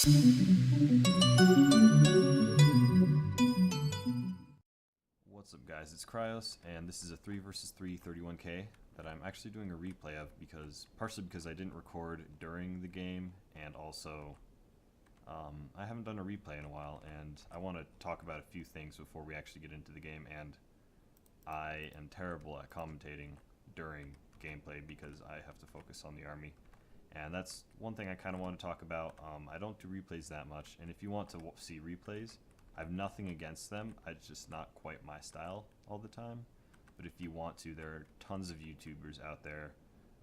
What's up guys, it's Krios, and this is a 3 vs 3 31k that I'm actually doing a replay of partially because I didn't record during the game, and also I haven't done a replay in a while, and I want to talk about a few things before we actually get into the game. And I am terrible at commentating during gameplay because I have to focus on the army, and that's one thing I kind of want to talk about. I don't do replays that much, and if you want to see replays, I have nothing against them. It's just not quite my style all the time. But if you want to, there are tons of YouTubers out there,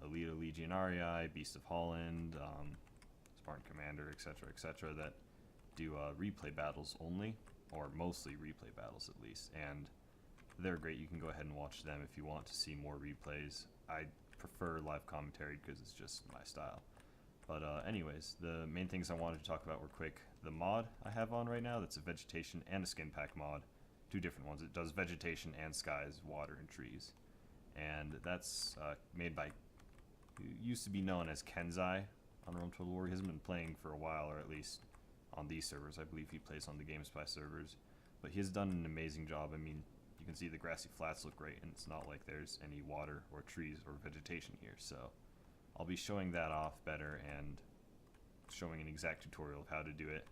Elite Legionarii, Beast of Holland, Spartan Commander, etc., that do replay battles only, or mostly replay battles at least, and they're great. You can go ahead and watch them if you want to see more replays. I prefer live commentary because it's just my style. But anyways, the main things I wanted to talk about were quick. The mod I have on right now, that's a vegetation and a skin pack mod. Two different ones. It does vegetation and skies, water, and trees. And that's made by, used to be known as Kenzai on Rome Total War. He hasn't been playing for a while, or at least on these servers. I believe he plays on the GameSpy servers. But he has done an amazing job. I mean, you can see the grassy flats look great, and it's not like there's any water or trees or vegetation here. So I'll be showing that off better and showing an exact tutorial of how to do it,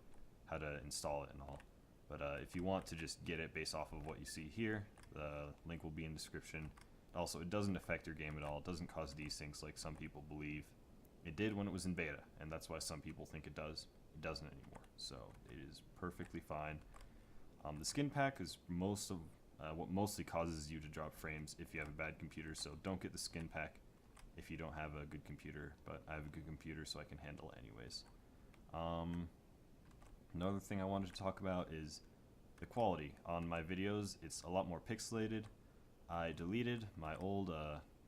how to install it and all. But if you want to just get it based off of what you see here, the link will be in the description. Also, it doesn't affect your game at all. It doesn't cause desyncs like some people believe. It did when it was in beta, and that's why some people think it does. It doesn't anymore, so it is perfectly fine. The skin pack is what mostly causes you to drop frames if you have a bad computer, so don't get the skin pack if you don't have a good computer, but I have a good computer so I can handle it anyways. Another thing I wanted to talk about is the quality on my videos. It's a lot more pixelated. I deleted my old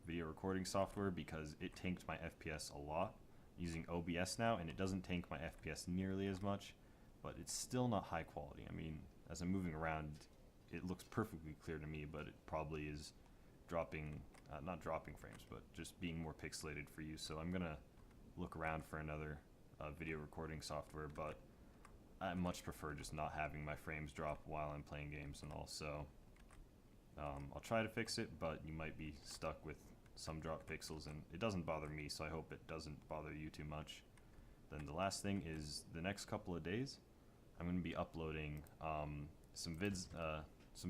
video recording software because it tanked my FPS a lot. I'm using OBS now, and it doesn't tank my FPS nearly as much, but it's still not high quality. I mean, as I'm moving around, it looks perfectly clear to me, but it probably is dropping, not dropping frames, but just being more pixelated for you. So I'm gonna look around for another video recording software, but I much prefer just not having my frames drop while I'm playing games and all. So I'll try to fix it, but you might be stuck with some drop pixels, and it doesn't bother me, so I hope it doesn't bother you too much. Then the last thing is, the next couple of days I'm going to be uploading some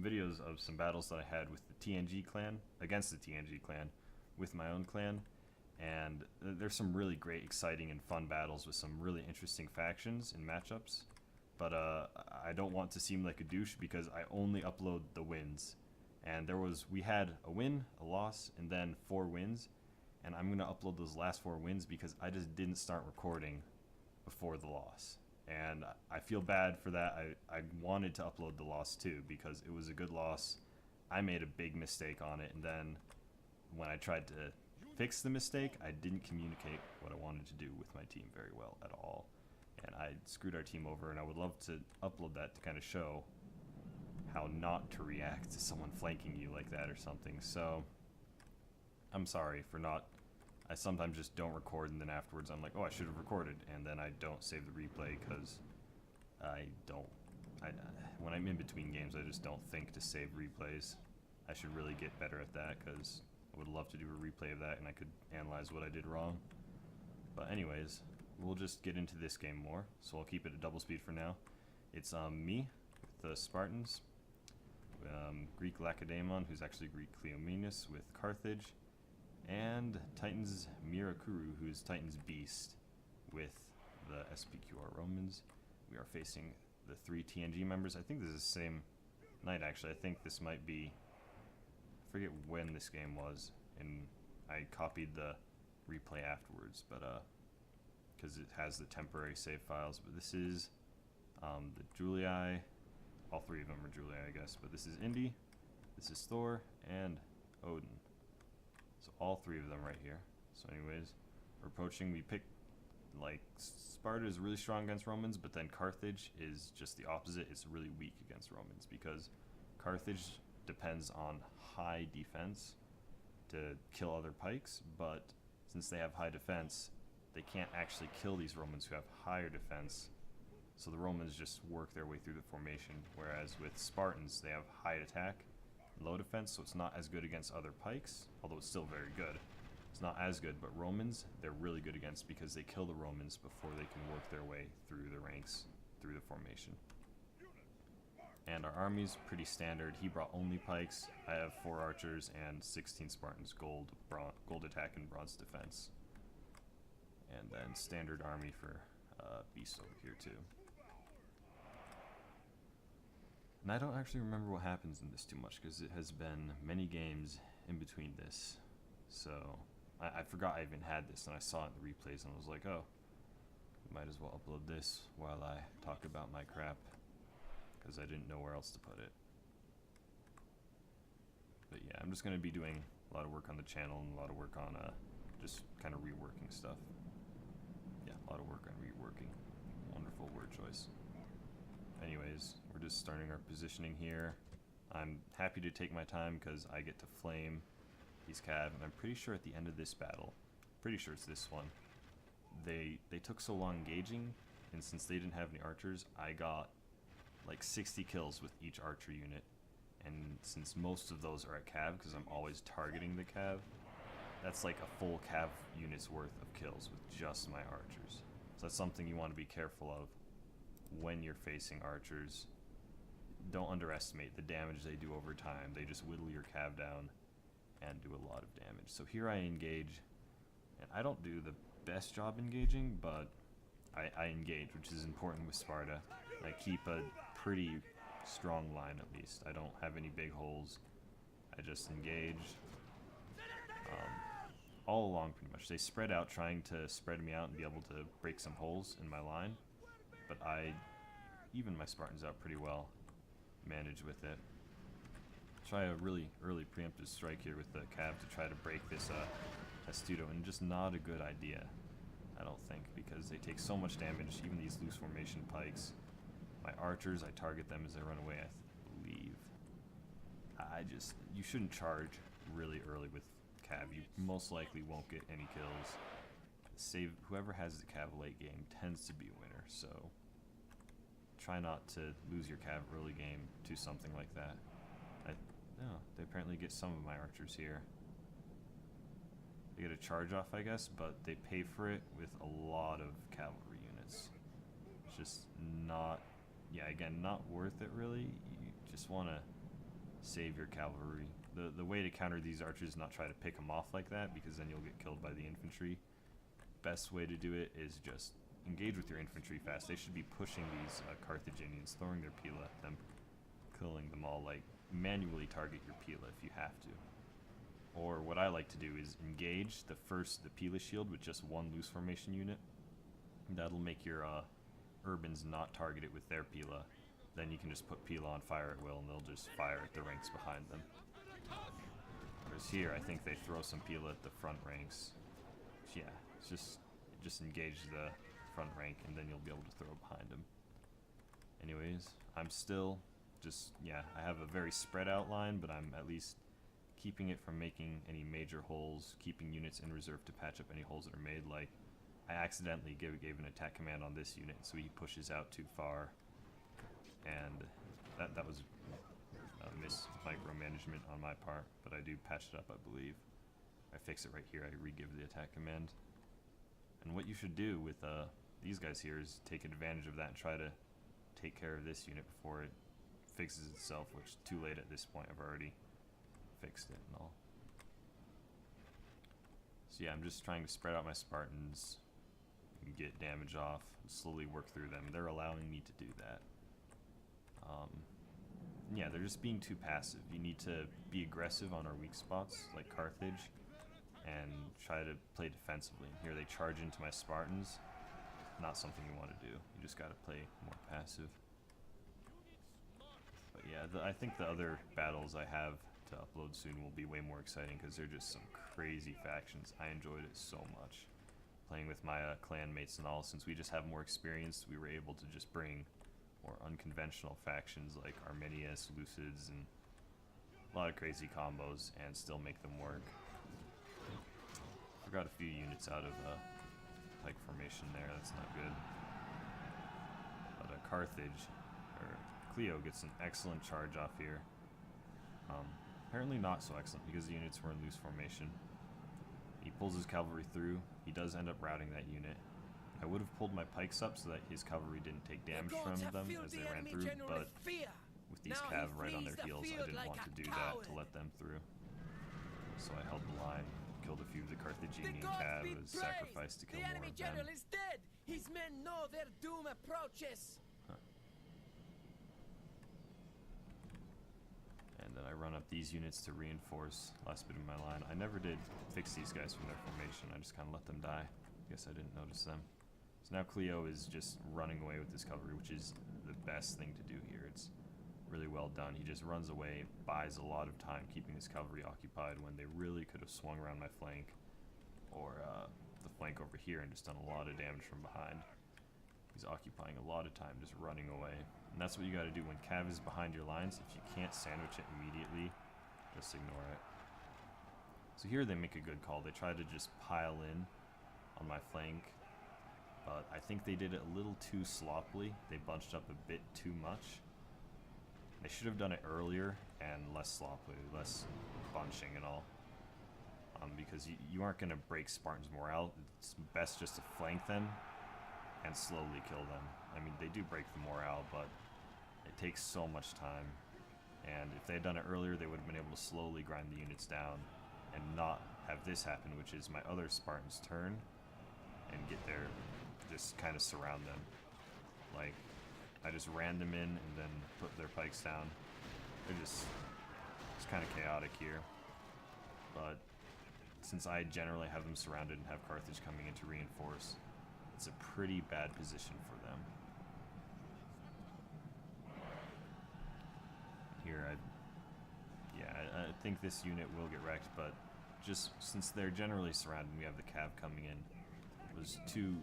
videos of some battles that I had with the TNG clan, against the TNG clan, with my own clan. And there's some really great, exciting, and fun battles with some really interesting factions and matchups. But I don't want to seem like a douche because I only upload the wins. And we had a win, a loss, and then 4 wins. And I'm going to upload those last 4 wins because I just didn't start recording before the loss. And I feel bad for that. I wanted to upload the loss too because it was a good loss. I made a big mistake on it, and then when I tried to fix the mistake, I didn't communicate what I wanted to do with my team very well at all. And I screwed our team over, and I would love to upload that to kind of show how not to react to someone flanking you like that or something. So I'm sorry for not. I sometimes just don't record, and then afterwards I'm like, oh, I should have recorded, and then I don't save the replay because when I'm in between games, I just don't think to save replays. I should really get better at that because I would love to do a replay of that, and I could analyze what I did wrong. But anyways, we'll just get into this game more, so I'll keep it at double speed for now. It's me with the Spartans, Greek-LAKEDAIMON, who's actually Greek-Kleomenis with Carthage, and Titan's Mirakuru, who's Titan's Beast with the SPQR Romans. We are facing the 3 TNG members. I think this is the same night, actually. I think this might be, I forget when this game was, and I copied the replay afterwards, but because it has the temporary save files. But this is the Julii. All 3 of them are Julii, I guess. But this is Indi, this is Thor, and Odin. So all 3 of them right here. So anyways, we're approaching. We picked, like, Sparta is really strong against Romans, but then Carthage is just the opposite. It's really weak against Romans because Carthage depends on high defense to kill other pikes, but since they have high defense, they can't actually kill these Romans who have higher defense So the Romans just work their way through the formation, whereas with Spartans, they have high attack, low defense, so it's not as good against other pikes, although it's still very good. It's not as good, but Romans, they're really good against because they kill the Romans before they can work their way through the ranks, through the formation. And our army's pretty standard. He brought only pikes. I have 4 archers and 16 Spartans, gold attack and bronze defense. And then standard army for beasts over here too. And I don't actually remember what happens in this too much because it has been many games in between this. So I forgot I even had this, and I saw it in the replays and I was like, oh, might as well upload this while I talk about my crap, because I didn't know where else to put it. But yeah, I'm just going to be doing a lot of work on the channel and a lot of work on just kind of reworking stuff. Yeah, a lot of work on reworking. Wonderful word choice. Anyways, we're just starting our positioning here. I'm happy to take my time because I get to flame these cav, and I'm pretty sure at the end of this battle, pretty sure it's this one, they took so long engaging, and since they didn't have any archers, I got like 60 kills with each archer unit. And since most of those are at cav, because I'm always targeting the cav, that's like a full cav unit's worth of kills with just my archers. So that's something you want to be careful of when you're facing archers. Don't underestimate the damage they do over time. They just whittle your cav down and do a lot of damage. So here I engage, and I don't do the best job engaging, but I engage, which is important with Sparta. I keep a pretty strong line at least. I don't have any big holes. I just engage all along pretty much. They spread out, trying to spread me out and be able to break some holes in my line, but I even my Spartans out pretty well, manage with it. Try a really early preemptive strike here with the cav to try to break this Astuto, and just not a good idea, I don't think, because they take so much damage, even these loose formation pikes. My archers, I target them as they run away, I believe. You shouldn't charge really early with cav. You most likely won't get any kills. Whoever has the cav late game tends to be a winner, so try not to lose your cav early game to something like that. They apparently get some of my archers here. They get a charge off, I guess, but they pay for it with a lot of cavalry units. It's just not, yeah, again, not worth it really. You just want to save your cavalry. The way to counter these archers is not try to pick them off like that, because then you'll get killed by the infantry. Best way to do it is just engage with your infantry fast. They should be pushing these Carthaginians, throwing their pila at them, killing them all. Like, manually target your pila if you have to. Or what I like to do is engage the pila shield with just one loose formation unit. That'll make your urbans not target it with their pila. Then you can just put pila on fire at will, and they'll just fire at the ranks behind them. Whereas here, I think they throw some pila at the front ranks. Yeah, it's just engage the front rank, and then you'll be able to throw behind them. Anyways, I'm still just, yeah, I have a very spread out line, but I'm at least keeping it from making any major holes, keeping units in reserve to patch up any holes that are made. Like, I accidentally gave an attack command on this unit, so he pushes out too far, and that was micromanagement on my part, but I do patch it up, I believe. I fix it right here, I re-give the attack command. And what you should do with these guys here is take advantage of that and try to take care of this unit before it fixes itself, which too late at this point. I've already fixed it and all. So yeah, I'm just trying to spread out my Spartans and get damage off, slowly work through them. They're allowing me to do that. Yeah, they're just being too passive. You need to be aggressive on our weak spots, like Carthage, and try to play defensively. Here they charge into my Spartans. Not something you want to do. You just got to play more passive. But yeah, I think the other battles I have to upload soon will be way more exciting, because they're just some crazy factions. I enjoyed it so much. Playing with my clan mates and all, since we just have more experience, we were able to just bring more unconventional factions like Arminius, Lucids, and a lot of crazy combos, and still make them work. Forgot a few units out of pike formation there, that's not good. But Carthage, or Cleo, gets an excellent charge off here. Apparently not so excellent because the units were in loose formation. He pulls his cavalry through. He does end up routing that unit. I would have pulled my pikes up so that his cavalry didn't take damage from them as they ran through, but with these cav right on their heels, I didn't want to do that to let them through. So I held the line, killed a few of the Carthaginian cav as sacrifice to kill more of them. The enemy general is dead! His men know their doom approaches! And then I run up these units to reinforce last bit of my line. I never did fix these guys from their formation. I just kind of let them die. Guess I didn't notice them. So now Cleo is just running away with this cavalry, which is the best thing to do here. It's really well done. He just runs away, buys a lot of time keeping his cavalry occupied when they really could have swung around my flank or the flank over here and just done a lot of damage from behind. He's occupying a lot of time just running away. And that's what you got to do when cav is behind your lines. If you can't sandwich it immediately, just ignore it. So here they make a good call. They try to just pile in on my flank, but I think they did it a little too sloppily. They bunched up a bit too much. They should have done it earlier and less sloppily, less bunching and all. Because you aren't going to break Spartans' morale. It's best just to flank them and slowly kill them. I mean, they do break the morale, but it takes so much time. And if they had done it earlier, they would have been able to slowly grind the units down and not have this happen, which is my other Spartans turn and get there, just kind of surround them. Like, I just ran them in and then put their pikes down. It's kind of chaotic here. But since I generally have them surrounded and have Carthage coming in to reinforce, it's a pretty bad position for them. Here, I think this unit will get wrecked, but just since they're generally surrounded and we have the cav coming in, it was too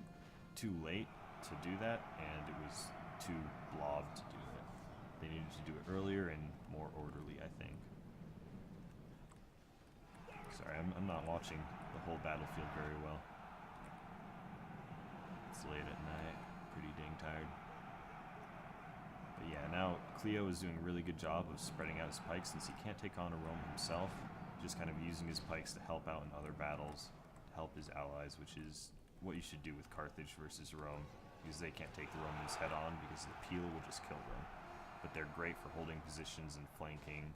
late to do that, and it was too blob to do it. They needed to do it earlier and more orderly, I think. Sorry, I'm not watching the whole battlefield very well. It's late at night, pretty dang tired. But yeah, now Cleo is doing a really good job of spreading out his pikes since he can't take on a Rome himself, just kind of using his pikes to help out in other battles, to help his allies, which is what you should do with Carthage versus Rome, because they can't take the Romans head on because the peel will just kill them. But they're great for holding positions and flanking,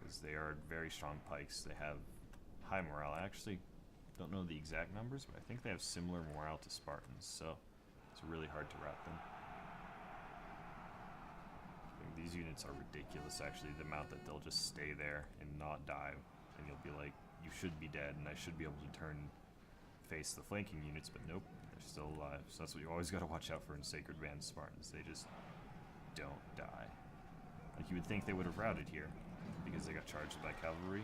because they are very strong pikes. They have high morale. I actually don't know the exact numbers, but I think they have similar morale to Spartans, so it's really hard to rout them. These units are ridiculous, actually, the amount that they'll just stay there and not dive, and you'll be like, you should be dead, and I should be able to turn face the flanking units, but nope, they're still alive. So that's what you always got to watch out for in Sacred Band Spartans. They just don't die. Like, you would think they would have routed here because they got charged by cavalry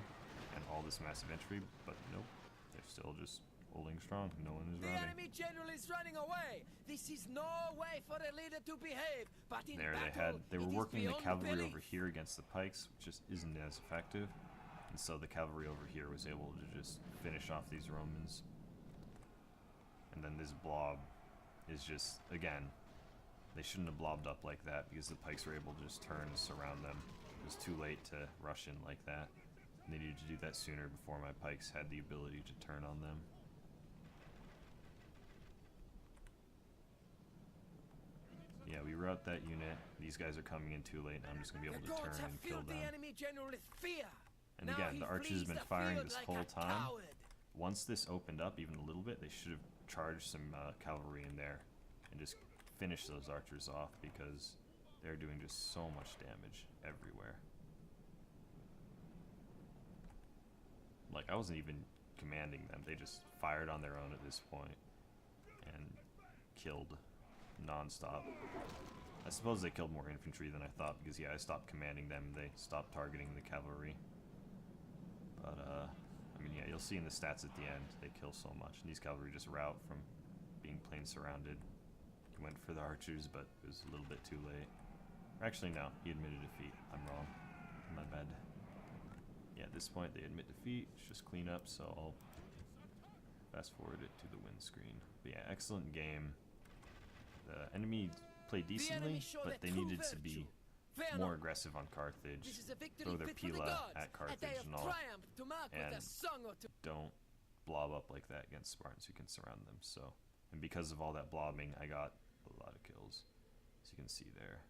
and all this massive entry, but nope, they're still just holding strong. No one is routing. The enemy general is running away. This is no way for a leader to behave. But in there battle, they were working the cavalry belief. over here against the pikes, which just isn't as effective. And so the cavalry over here was able to just finish off these Romans. And then this blob is just, again, they shouldn't have blobbed up like that because the pikes were able to just turn and surround them. It was too late to rush in like that. And they needed to do that sooner before my pikes had the ability to turn on them. Yeah, we rout that unit. These guys are coming in too late, and I'm just going to be able to turn and kill them. And again, the archers have been firing this whole time. Once this opened up even a little bit, they should have charged some cavalry in there and just finished those archers off because they're doing just so much damage everywhere. Like, I wasn't even commanding them. They just fired on their own at this point and killed non-stop. I suppose they killed more infantry than I thought because, yeah, I stopped commanding them. They stopped targeting the cavalry. But, I mean, yeah, you'll see in the stats at the end, they kill so much. And these cavalry just rout from being plain surrounded. He went for the archers, but it was a little bit too late. Or actually, no, he admitted defeat. I'm wrong. My bad. Yeah, at this point, they admit defeat. It's just clean up, so I'll fast forward it to the win screen. But yeah, excellent game. The enemy played decently, but they needed to be more aggressive on Carthage, This is a victory throw their fit for the pila gods, at Carthage a day of and all, triumph to mark with a and song or two. don't blob up like that against Spartans who can surround them. So, and because of all that blobbing, I got a lot of kills, as you can see there.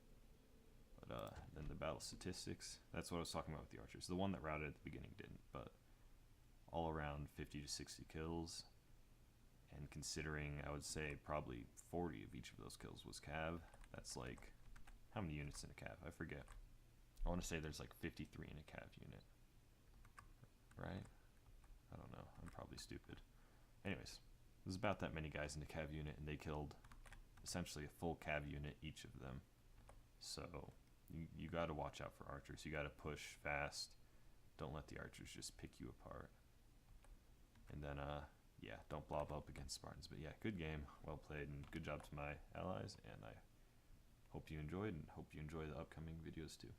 But then the battle statistics, that's what I was talking about with the archers. The one that routed at the beginning didn't, but all around 50 to 60 kills. And considering, I would say probably 40 of each of those kills was cav. That's like, how many units in a cav? I forget. I want to say there's like 53 in a cav unit. Right? I don't know. I'm probably stupid. Anyways, there's about that many guys in a cav unit, and they killed essentially a full cav unit, each of them. So, you got to watch out for archers. You got to push fast. Don't let the archers just pick you apart. And then, yeah, don't blob up against Spartans. But yeah, good game, well played, and good job to my allies, and I hope you enjoyed, and hope you enjoy the upcoming videos too.